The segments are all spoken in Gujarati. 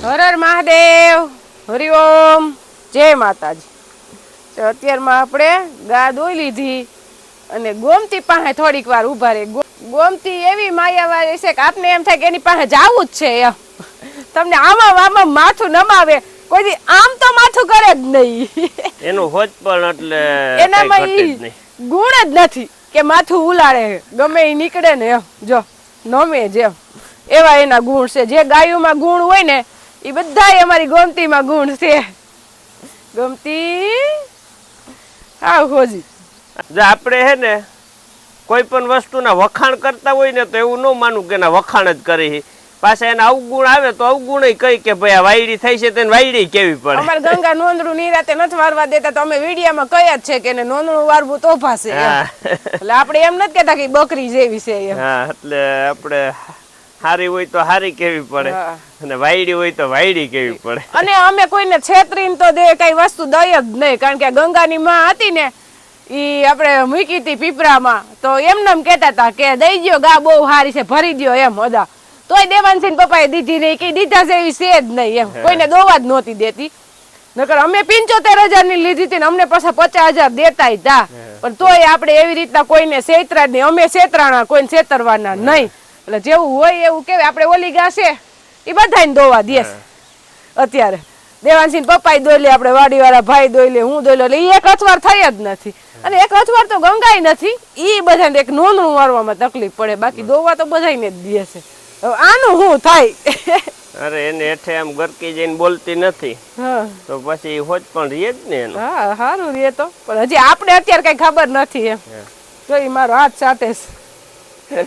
હર હર મહાદેવ, હરિઓમ, જય માતાજી. તો અત્યારમાં આપણે ગા દોઈ લીધી અને ગોમતી પાસે થોડીક વાર ઊભા રહે. ગોમતી એવી માયાવાળી છે કે આપને એમ થાય કે એની પાસે જાવું જ છે એમ. તમને આમાં માથું નમાવે, કોઈ દી આમ તો માથું કરે જ નહીં. એનું હોજ પણ એટલે એનામાં ઈ ગુણ જ નથી કે માથું ઉલાડે, ગમે એ નીકળે ને એમ જો નમે જ એમ. એવા એના ગુણ છે. જે ગાયોમાં ગુણ હોય ને એ બધાય અમારી ગોમતીમાં ગુણ છે. ગોમતી હા હોજી. જો આપણે હે ને કોઈ પણ વસ્તુના વખાણ કરતા હોય ને તો એવું ન માનવું કે એના વખાણ જ કરી. પાછા એના અવગુણ આવે તો અવગુણ કઈ કે ભાઈ આ વાયડી થઈ છે તેને વાયડી કેવી પડે. અમારે ગંગા નોંદરું નિરાતે નથી વારવા દેતા તો અમે વિડીયામાં કયા જ છે કે એને નોંદરું વારવું તો ભાશે એટલે આપણે એમ નથી કેતા કે બકરી જેવી છે એમ. હા એટલે આપણે હારી હોય તો હારી કેવી પડે અને વાયડી હોય તો વાયડી કેવી પડે. અને અમે કોઈને છેતરીને તો દે કઈ વસ્તુ દઈ જ નહીં, કારણ કે ગંગાની માં હતી ને ઈ આપણે મૂકી હતી પીપરામાં તો એમને એમ કેતા હતા કે દઈ દ્યો ગા બહુ હારી છે, ભરી દ્યો એમ અદા. તોય દેવાનસિંહ પપ્પાએ દીધી નહીં, કે દીધા છે એવી છે જ નહીં એમ. કોઈને દોવા જ નહોતી દેતી. નકર અમે 75,000 ની લીધી હતી ને અમને પાછા 50,000 દેતા હતા. પણ તોય આપણે એવી રીતના કોઈને છેતરા નહીં. અમે છેતરાણા, કોઈને છેતરવાના નહીં. એટલે જેવું હોય એવું કેવાય. આપણે ઓલી ગા છે એ બધાને દોવા દે અત્યારે. દેવાનસિંહ પપ્પાએ દોઈ લે, આપણે વાડીવાળા ભાઈ દોઈ લે, હું દોઈ લે, એટલે એ એક અથવાર થઈ જ નથી. અને એક અથવાર તો ગંગાઈ નથી, એ બધાને એક નોંધણું મારવામાં તકલીફ પડે, બાકી દોવા તો બધાને જ દે છે. આનું શું થાય? અરે એને હેઠે આમ ગરકી જઈને બોલતી નથી તો પછી હોજ પણ રીએ જ ને એનો. હા સારું રે તો, પણ હજી આપણે અત્યારે કઈ ખબર નથી એમ. જો ઈ મારો હાથ સાટે છે,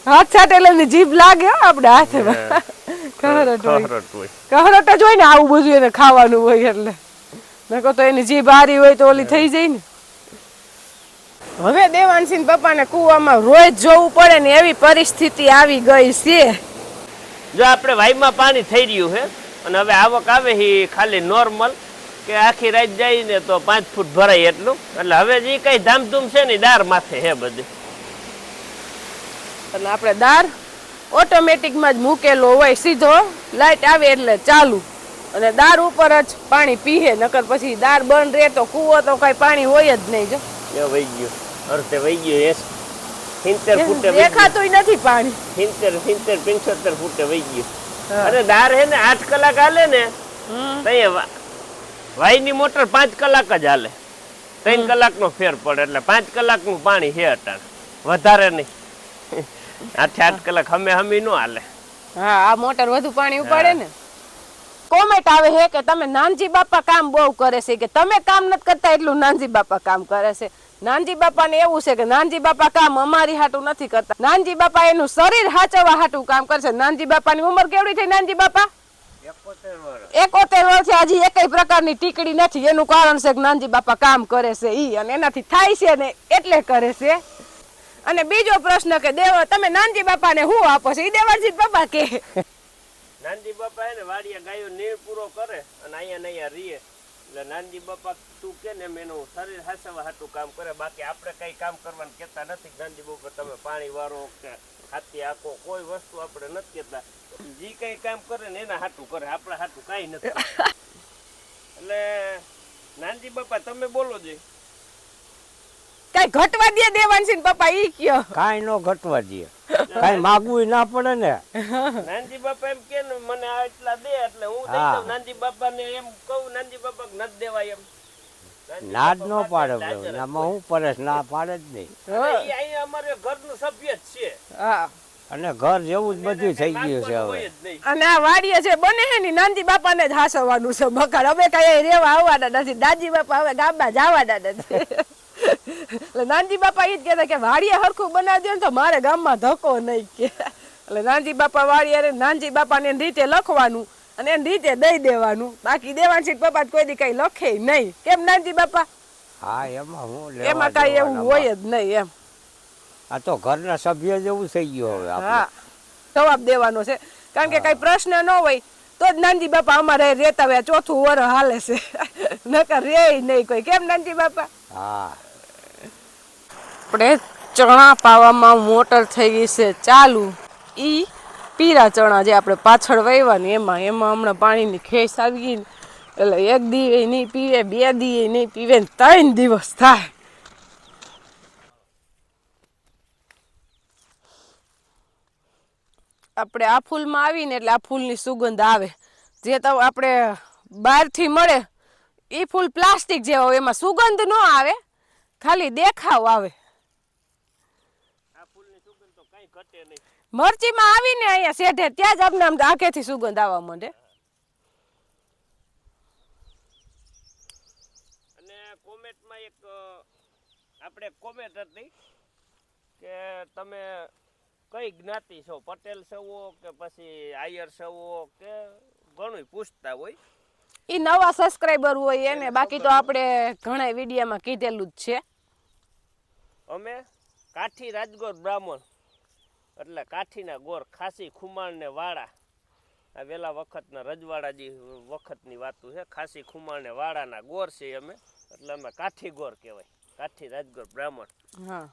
હાથ સાટે એટલે જીભ લાગે આપણે હાથમાં. કહરટ જ હોય ને આવું બધું એને ખાવાનું હોય એટલે. નકો તો એની જીભ હારી હોય તો ઓલી થઈ જાય ને. હવે દેવાનસિંહ પપ્પાને કૂવામાં રોજ જોવું પડે ને એવી પરિસ્થિતિ આવી ગઈ છે. જો આપણે વાઈમાં પાણી થઈ રહ્યું છે અને હવે આવક આવે એ ખાલી નોર્મલ કે આખી રાત જાય ને તો 5 ફૂટ ભરાય એટલું. એટલે હવે જે કઈ ધામધૂમ છે ને દાર માથે હે બધી. અને આપણે દાર ઓટોમેટિકમાં જ મૂકેલો હોય, સીધો લાઈટ આવે એટલે ચાલુ, અને દાર ઉપર જ પાણી પીહે. નકર પછી દાર બંધ રહે તો કૂવો તો કઈ પાણી હોય જ નહીં. જો વહી ગયો, અર્થે વહી ગયો. 70 ફૂટે દેખાતુંય નથી પાણી. 75 ફૂટે વહી ગયું. અરે દાર હે ને 8 કલાક હાલે ને તઈ વાઈ ની મોટર 5 કલાક જ હાલે. 3 કલાકનો ફેર પડે એટલે 5 કલાકનું પાણી છે અટાણ, વધારે નહીં. 8 કલાક હમી નો હાલે. હા આ મોટર વધુ પાણી ઉપાડે ને. કોમેન્ટ આવે છે કે તમે નાનજી બાપા કામ બહુ કરે છે, કે તમે કામ નથી કરતા એટલું નાનજી બાપા કામ કરે છે. નાનજી બાપા ને એવું છે કે નાનજી બાપા કામ અમારી હાટું નથી કરતા. નાનજી બાપા એનું શરીર હાચવવા હાટું કામ કરશે. નાનજી બાપાની ઉંમર કેવડી થઈ નાનજી બાપા? 71 વર્ષથી હજી એકેય પ્રકારની ટીકડી નથી. એનું કારણ છે કે નાનજી બાપા કામ કરે છે ઈ, અને એનાથી થાય છે ને એટલે કરે છે. અને બીજો પ્રશ્ન કે દેવ તમે નાનજી બાપાને શું આપો છો? ઈ દેવાનસિંહ પપ્પા કે નાનજી બાપા હે ને વાડિયા ગાયો નીર પૂરો કરે અને અહીંયા રીએ. એટલે નાનજી બાપા તું કે ને એનું શરીર હાસવા હાટું કામ કરે. બાકી આપણે કઈ કામ કરવાનું કેતા નથી. નાનજી બાપા તમે પાણી વાળો કે હાથી આખો કોઈ વસ્તુ આપણે નથી કેતા. જે કઈ કામ કરે ને એના હાટું કરે, આપણા હાટું કઈ નથી. એટલે નાનજી બાપા તમે બોલો જોઈએ. કઈ ઘટવા દે દેવાનસિંહ પપ્પા ઈ કયો? કાઈ નો ઘટવા દે, કાઈ માગવું ના પડે ને. નાનજી બાપા એમ કે મને આ એટલા દે એટલે હું દઈ દઉં. નાનજી બાપા ને એમ કહું નાનજી બાપા નથી દેવાય એમ. નાદ નો પાડે, આમાં હું પરેશ ના પાડે જ નહીં. અહીંયા અમારે ઘરનું સભ્ય જ છે. હા અને ઘર જેવું જ બધું થઈ ગયું છે હવે. અને આ વાડીએ છે બને હે ને નાનજી બાપા ને જ હાસવાનું છે બકાડ. હવે કઈ રેવા આવવાના નથી. દાદી બાપા હવે ગામમાં જવાના નથી. એટલે નાનજી બાપા ઈ જ કહેતા કે વાડીએ હરખું બનાવી દે ને તો મારે ગામમાં ધક્કો નહીં કે. એટલે નાનજી બાપા વાડીએ નાનજી બાપાને રીતે લખવાનું અને એને રીતે દઈ દેવાનું. બાકી દેવાનસિંહ પપ્પા કોઈ દી કઈ લખે નહીં. કેમ નાનજી બાપા? હા એમાં હું એમાં કઈ એવું હોય જ નહીં એમ. આ તો ઘરના સભ્ય જેવું થઈ ગયું હવે. હા જવાબ દેવાનો છે, કારણ કે કઈ પ્રશ્ન ન હોય તો જ નાનજી બાપા અમારે રહેતા હોય. 4થું વર્ષ હાલે છે, નકર રે નહીં કોઈ. કેમ નાનજી બાપા? હા આપણે ચણા પાવામાં મોટર થઈ ગઈ છે ચાલુ. ઈ પીરા ચણા જે આપણે પાછળ વાવ્યા એમાં હમણાં પાણીની ખેસ આવી ગઈ ને એટલે એક દી નહીં પીવે, 2 દી નહીં પીવે ને 3 દિવસ થાય. આપણે આ ફૂલમાં આવીને એટલે આ ફૂલની સુગંધ આવે. જે તો આપણે બહારથી મળે એ ફૂલ પ્લાસ્ટિક જેવા હોય, એમાં સુગંધ ન આવે, ખાલી દેખાવ આવે. આ ફૂલની સુગંધ તો કઈ ઘટે નહીં. મરચીમાં આવીને અહીંયા શેઠે ત્યાં જ આપણે આમ આંખેથી સુગંધ આવવા માંડે. અને કોમેન્ટમાં એક આપણે કોમેન્ટ હતી કે તમે કઈ જ્ઞાતિ છો, પટેલ છો કે પછી આયર છો કે ઘણું પૂછતા હોય. એ નવા સબસ્ક્રાઇબર હોય એને, બાકી તો આપણે ઘણા વિડીયોમાં કીધેલું જ છે. અમે કાઠી રાજગોર બ્રાહ્મણ એટલે કાઠીના ગોર, ખાસી ખુમાણ ને વાળા. આ વેલા વખતના રજવાડાજી વખતની વાતું છે. ખાસી ખુમાણ ને વાળાના ગોર છે અમે, એટલે અમે કાઠી ગોર કહેવાય, કાઠી રાજગોર બ્રાહ્મણ. હા,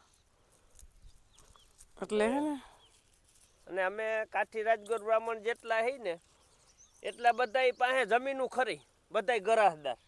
એટલે હે ને, અને અમે કાઠી રાજગોર બ્રાહ્મણ જેટલા હઈ ને એટલા બધાય પાસે જમીનું ખરી, બધાય ગરાહદાર,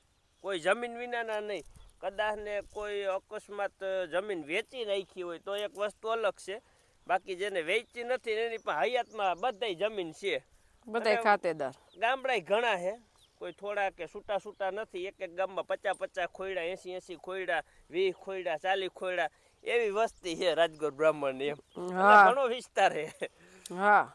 કોઈ જમીન વિનાના નહીં. કદાચ ને કોઈ અકસ્માત જમીન વેચી નાખી હોય તો એક વસ્તુ અલગ છે, બાકી જેને વેચી નથી એની પણ હયાતમાં બધાય જમીન છે. બધાય ખાતેદાર. ગામડાય ઘણા છે, કોઈ થોડા કે છૂટા છૂટા નથી. એક ગામમાં 50 ખોયડા, 80 ખોયડા, 20 ખોયડા, 40 ખોયડા, એવી વસ્તી છે રાજગોર બ્રાહ્મણ એમ. ઘણો વિસ્તાર છે. હા,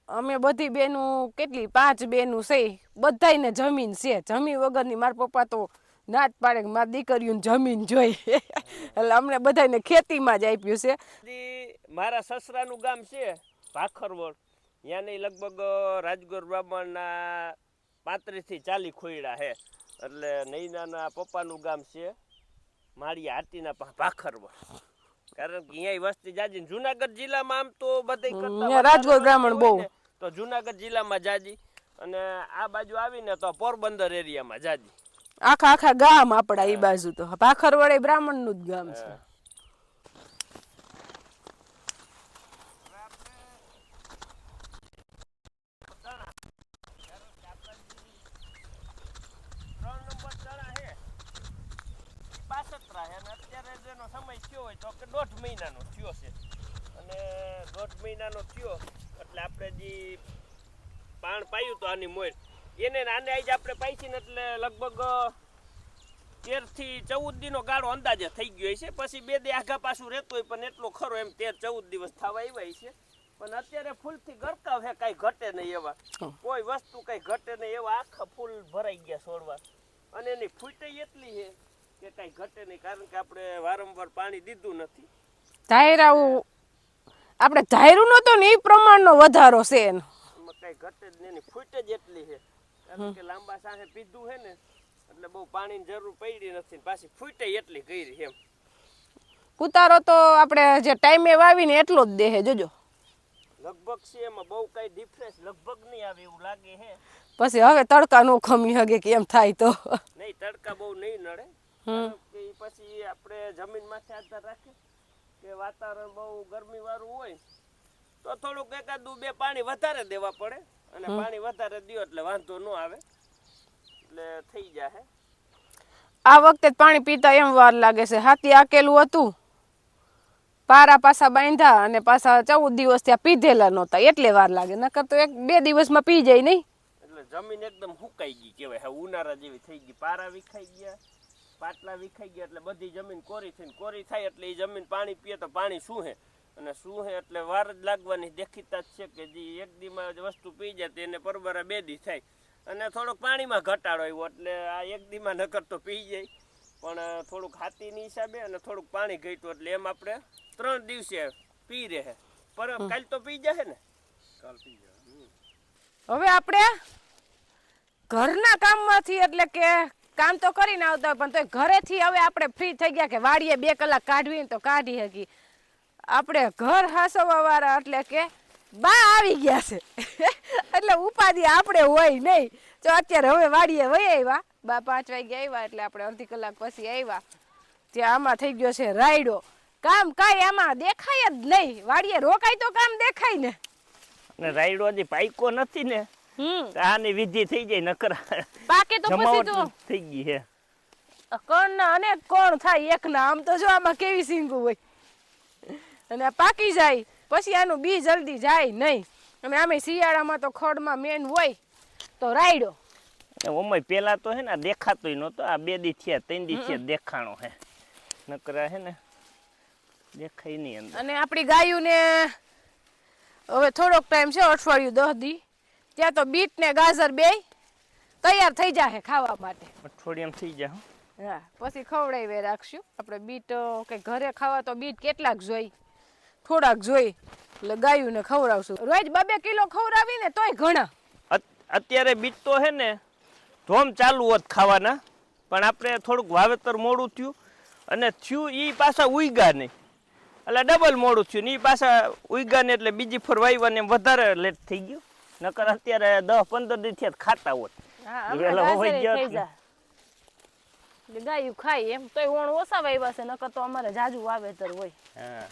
અમે બધી બેનું કેટલી 5 બેનું છે, બધાયને જમીન છે. જમીન વગરની મારા પપ્પા તો ના જ પાડે કે મારી દીકરીઓને જમીન જોઈ. એટલે અમને બધાને ખેતીમાં જ આપ્યું છે. મારા સસરાનું ગામ છે ભાખરવડ, ત્યાંની લગભગ રાજગોર બ્રાહ્મણના 35 થી 40 ખોયડા છે. એટલે નૈનાના પપ્પાનું ગામ છે માળિયા હાટીના ભાખરવડ, કારણ કે અહીંયા વસ્તી જાજી. જુનાગઢ જિલ્લામાં આમ તો બધા રાજગોર બ્રાહ્મણ બહુ, તો જુનાગઢ જિલ્લામાં જાજી, અને આ બાજુ આવીને તો પોરબંદર એરિયામાં જાજી. આખા ગામ આપડા એ બાજુ તો ભાખરવડ બ્રાહ્મણ નું જ ગામ છે. અત્યારે જેનો સમય થયો હોય તો કે 1.5 મહિનાનો થયો છે, અને 1.5 મહિનાનો થયો એટલે આપણે જે પાણ પાયું તો આની મોર એને આને આજ આપણે પાઈછી ને એટલે લગભગ 13 થી 14 દીનો ગાળો અંદાજે થઈ ગયો છે. પછી 2 દી આઘા પાછું રહેતો હોય પણ એટલો ખરો એમ 13-14 દિવસ થવા આવ્યા છે. પણ અત્યારે ફૂલથી ગરકાવ છે, કાંઈ ઘટે નહીં એવા, કોઈ વસ્તુ કાંઈ ઘટે નહીં એવા આખા ફૂલ ભરાઈ ગયા છોડવા. અને એની ફૂટે એટલી છે કે કાંઈ ઘટે નહીં, કારણ કે આપણે વારંવાર પાણી દીધું નથી. ધાયરાવું આપણે ધાયરું નતો ને એ પ્રમાણનો વધારો છે એનો, એમાં કાંઈ ઘટે જ નહીં. એની ફૂટે જ એટલી છે, કારણ કે લાંબા સાહે પીધું છે ને એટલે બહુ પાણીની જરૂર પડી નથી, પાછી ફૂટે એટલી કરી એમ. ઉતારો તો આપણે જે ટાઈમે વાવીને એટલો જ દેહે જોજો. લગભગ છે એમાં બહુ કાંઈ ડિફરન્સ લગભગ નહીં આવે એવું લાગે છે. પછી હવે તડકા નો ખમી હગે કે એમ થાય તો નહીં, તડકા બહુ નહીં નડે. પછી આપણે જમીન માથે આધાર રાખે કે વાતાવરણ બહુ ગરમી વાળું હોય તો થોડુંક 1-2 પાણી વધારે દેવા પડે, અને પાણી વધારે દો એટલે વાંધો ન આવે, એટલે થઈ જાય. આ વખતે પાણી પીતા એમ વાર લાગે છે. હાથી આકેલું હતું, પારા પાછા બાંધ્યા અને પાછા 14 દિવસ ત્યાં પીધેલા નહોતા, એટલે વાર લાગે. નકર તો 1-2 દિવસમાં પી જાય નહીં. એટલે જમીન એકદમ સુકાઈ ગઈ કહેવાય, હવે ઉનાળા જેવી થઈ ગઈ. પારા વિખાઈ ગયા, પાટલા વિખાઈ ગયા, એટલે બધી જમીન કોરી થઈને કોરી થાય એટલે એ જમીન પાણી પીએ તો પાણી સૂહે, અને સૂહે એટલે વાર જ લાગવાની દેખીતા જ છે કે જે 1 દીમાં વસ્તુ પી જાય તેને પરબરા 2 દી થાય. અને થોડોક પાણીમાં ઘટાડો આવ્યો એટલે આ 1 દીમાં નકર તો પી જાય, પણ થોડુંક હાથીની હિસાબે અને થોડુંક પાણી ઘટ્યું એટલે એમ આપણે 3 દિવસે પી રહે. પર કાલ તો પી જાય ને, કાલ પી જાય. હવે આપણે ઘરના કામમાંથી એટલે કે કામ તો કરીને આવતા પણ તો ઘરેથી હવે આપણે ફ્રી થઈ ગયા કે વાડીએ 2 કલાક કાઢવી તો કાઢી શકી. આપણે ઘર હાસવા વાળા એટલે કે બા આવી ગયા છે એટલે ઉપાધિ આપણે હોય નહીં. જો અત્યારે હવે વાડીએ વહી આવ્યા, બા 5 વાગે આવ્યા એટલે આપણે અડધી કલાક પછી આવ્યા. ત્યાં આમાં થઈ ગયો છે રાયડો. કામ કાંઈ આમાં દેખાય જ નહીં, વાડીએ રોકાય તો કામ દેખાય ને. ને રાયડો હજી પાઈકો નથી ને તો આની વિધિ થઈ જાય નકર પાકે તો પછી તો જમાવટ થઈ ગઈ હે કણ ના અનેક કોણ થાય એક ના આમ તો જો આમાં કેવી સિંગું હોય અને આ પાકી જાય પછી આનું બી જલ્દી જાય નહીં અને આમે શિયાળામાં તો ખડમાં મેન હોય તો રાયડો ઓમય પેલા તો હે ને દેખાતોય નહોતો આ 2 દી થયા 3 દી થયા દેખાણો હે નકર હે ને દેખાય નહીં અંદર અને આપણી ગાયુંને હવે થોડોક ટાઈમ છે અઠવાડિયું 10 દી ત્યાં તો બીટ ને ગાજર બેય તૈયાર થઈ જાય ખાવા માટે અઠવાડિયામાં થઈ જાય હા પછી ખવડાવી રાખશું આપણે બીટ કે ઘરે ખાવા તો બીટ કેટલાક જોઈ થોડાક જોઈ એટલે ગાયુંને ખવડાવશું રોજ 2-2 કિલો ખવડાવીને તોય ઘણા અત્યારે બીટ તો હે ને ધોમ ચાલુ હોત ખાવાના પણ આપણે થોડુંક વાવેતર મોડું થયું અને થયું એ પાછા ઉઈગા નહીં એટલે ડબલ મોડું થયું ને એ પાછા ઉઈગા ને એટલે બીજી ફર વાવ્યા ને વધારે લેટ થઈ ગયું નકર અત્યારે 10-15 દી થયા ખાતા હોત ગાયું ખાય એમ તોય ઓણ ઓછા વાવ્યા છે નકર તો અમારે જાજુ વાવેતર હોય હા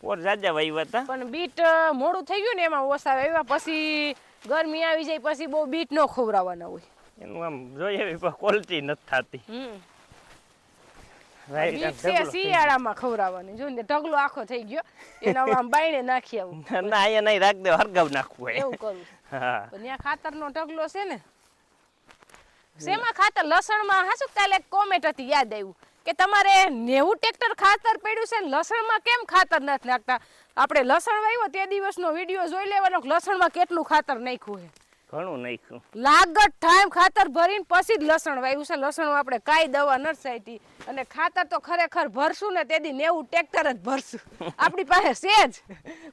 પોર જાજા વાવ્યા હતા પણ બીટ મોડું થઈ ગયું ને એમાં ઓછા વાવ્યા પછી ગરમી આવી જાય પછી બહુ બીટ ન ખવડાવવાના હોય એનું આમ જોઈએ એવી ક્વોલિટી નથી થતી બીટ છે શિયાળામાં ખવડાવવાની જો ને ઢગલો આખો થઈ ગયો એના આમ બાયણે નાખી આવું ના અહીંયા નહીં રાખ દે હરગાવ નાખવું હોય એવું કરું હા પણ ત્યાં ખાતરનો ઢગલો છે ને શેમાં ખાતર લસણમાં હાસુ કાલે એક કોમેન્ટ હતી યાદ આવ્યું કે તમારે 90 ટ્રેક્ટર ખાતર પડ્યું છે ને લસણમાં કેમ ખાતર નથી નાખતા આપણે લસણ વાવ્યો તે દિવસનો વિડીયો જોઈ લેવાનો લસણમાં કેટલું ખાતર નાખ્યું છે ઘણું નાખ્યું લાગત ટાઈમ ખાતર ભરીને પછી જ લસણ વાવ્યું છે લસણમાં આપણે કાંઈ દવા નથી છાંટી અને ખાતર તો ખરેખર ભરશું ને તેથી 90 ટ્રેક્ટર જ ભરશું આપણી પાસે છે જ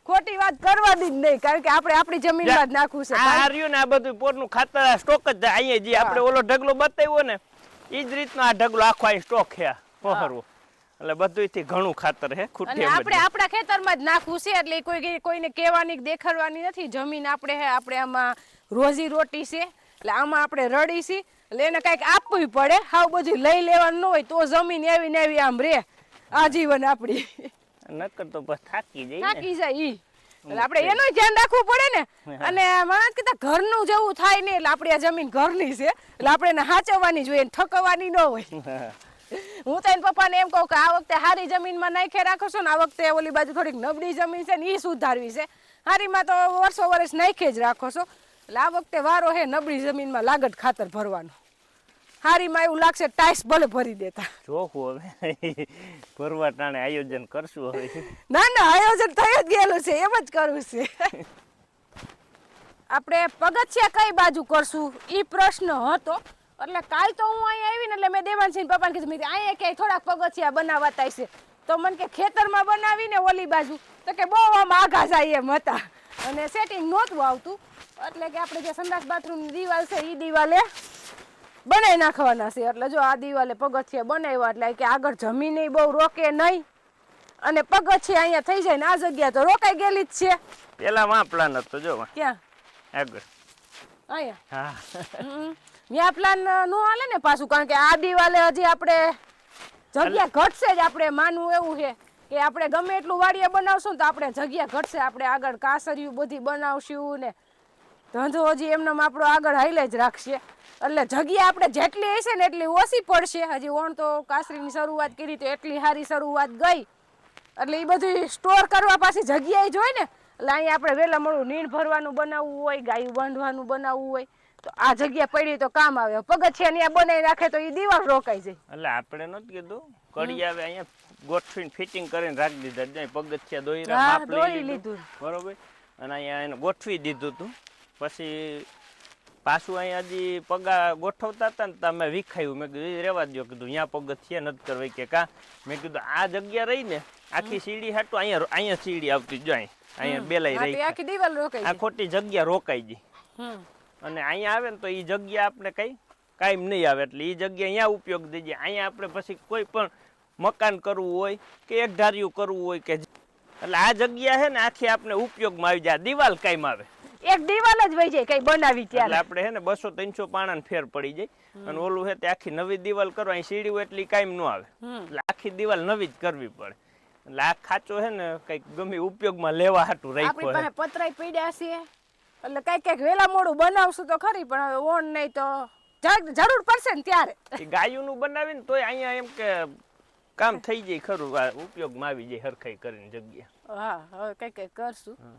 ખોટી વાત કરવાની જ નહીં કારણ કે આપણે આપણી જમીનમાં જ નાખવું છે આ રહ્યું ને આ બધું પોરનું ખાતર સ્ટોક જ અહીંયા જે આપણે ઓલો ઢગલો બતાવ્યો ને ઈ જ રીતનો આ ઢગલો આખો અહીં સ્ટોક છે પહોરવો એટલે બધુંયથી ઘણું ખાતર હે અને આપણે આપણા ખેતરમાં જ નાખવું છે એટલે કોઈને કહેવાની દેખાડવાની નથી જમીન આપણે હે આપણે આમાં રોજી રોટી છે એટલે આમાં આપણે રડી છે એટલે એને કંઈક આપવું પડે હાવ બધું લઈ લેવાનું ન હોય તો જમીન એવી ને એવી આમ રે આજીવન આપણી નકર તો બસ થાકી જાય ઈ એટલે આપણે એનું ધ્યાન રાખવું પડે ને અને માણસ કીધા ઘરનું જેવું થાય ને એટલે આપણી આ જમીન ઘરની છે એટલે આપણે એને હાચવવાની જોઈએ ઠકવવાની ન હોય હું તો એના પપ્પાને એમ કહું કે આ વખતે હારી જમીનમાં નાખે રાખો છો ને આ વખતે ઓલી બાજુ થોડીક નબળી જમીન છે ને એ સુધારવી છે હારીમાં તો વર્ષો વર્ષ નાખે જ રાખો છો એટલે આ વખતે વારો હે નબળી જમીનમાં લાગત ખાતર ભરવાનો હારીમાં એવું લાગશે ટાઈસ ભલે ભરી દેતા જોખું હવે ભરવા ટાણે આયોજન કરશું હવે ના આયોજન થઈ જ ગયેલું છે એમ જ કરવું છે આપણે પગથિયા કઈ બાજુ કરશું એ પ્રશ્ન હતો એટલે કાલ તો હું અહીંયા આવી ને એટલે મેં દેવાનસિંહ પપ્પાને કીધું મેં અહીંયા ક્યાંય થોડાક પગથિયા બનાવતા છે તો મને કે ખેતરમાં બનાવીને ઓલી બાજુ તો કે બહુ આમ આઘા જાય એમ હતા અને સેટિંગ નહોતું આવતું એટલે કે આપણે જે સંડાસ બાથરૂમની દિવાલ છે એ દિવાલે બનાવી નાખવાના છે એટલે જો આ દિવાલે પગથિયા બનાવ્યા એટલે કે આગળ જમીને બહુ રોકે નહીં અને પગથિયા અહીંયા થઈ જાય ને આ જગ્યા તો રોકાઈ ગયેલી જ છે પેલા માં પ્લાન હતો જો ક્યાં આગળ અહીંયા હા ત્યાં પ્લાન નો હાલે ને પાછું કારણ કે આ દિવાલે હજી આપણે જગ્યા ઘટશે જ આપણે માનવું એવું છે કે આપણે ગમે એટલું વાડીએ બનાવશું ને તો આપણે જગ્યા ઘટશે આપણે આગળ કાસરિયું બધી બનાવશું ને ધંધો હજી એમનેમ આપણો આગળ હાઈલે જ રાખશે એટલે જગ્યા આપણે જેટલી હશે ને એટલી ઓછી પડશે હજી ઓણ તો કાસરીની શરૂઆત કરી તો એટલી સારી શરૂઆત ગઈ એટલે એ બધું સ્ટોર કરવા પાછી જગ્યાએ જોઈ ને એટલે અહીંયા આપણે વહેલા મળું નીણ ભરવાનું બનાવવું હોય ગાયું બાંધવાનું બનાવવું હોય તો આ જગ્યા પડી તો કામ આવે પગથિયા ત્યાં બનાવી રાખે તો એ દિવાલ રોકાઈ જાય એટલે આપણે નથી કીધું કડી આવે અહીંયા ગોઠવીને ફિટિંગ કરીને રાખી દીધા પગથિયા દોઈરા માપ લઈ લીધું બરોબર અને અહીંયા એને ગોઠવી દીધું હતું પછી પાછું અહીંયા હજી પગા ગોઠવતા હતા ને તમે વિખાયું મેં કીધું રેવા દો કીધું અહીંયા પગથિયા નથી કરવા કે કા મેં કીધું આ જગ્યા રહી ને આખી સીડી હાટું અહીંયા સીડી આવતી જો અહીંયા બેલાઈ રહી આખી દિવાલ રોકાઈ આ ખોટી જગ્યા રોકાઈ ગઈ અને અહીંયા આવે ને તો એ જગ્યા આપણે કઈ કાયમ નહીં આવે એટલે એ જગ્યા અહીંયા ઉપયોગ થઈ જાય અહીંયા આપણે પછી કોઈ પણ મકાન કરવું હોય કે એક ધાર્યું કરવું હોય કે એટલે આ જગ્યા છે ને આખી આપણે ઉપયોગમાં આવી જાય દિવાલ કાયમ આવે એક દિવાલ જ વહી જાય કઈ બનાવી ત્યારે આપણે હે ને 200-300 પાણાને ફેર પડી જાય અને ઓલું હે તે આખી નવી દિવાલ કરો અહીં સીડી એટલી કાયમ ન આવે એટલે આખી દિવાલ નવી જ કરવી પડે એટલે આ ખાચો છે ને કંઈક ગમે ઉપયોગમાં લેવા હાટું આપણી રાખ્યો પાસે પતરાય પડ્યા છે એટલે કઈક વેલા મોડું બનાવશું તો ખરી, પણ હવે ઓન નહીં તો જરૂર પડશે ને ત્યારે. છે ગાયુંનું બનાવીને તોય અહીંયા એમ કે કામ થઈ જાય ખરું, આ ઉપયોગમાં આવી જાય હરખાઈ કરીને જગ્યા. હા હવે કઈ કરશું. હા.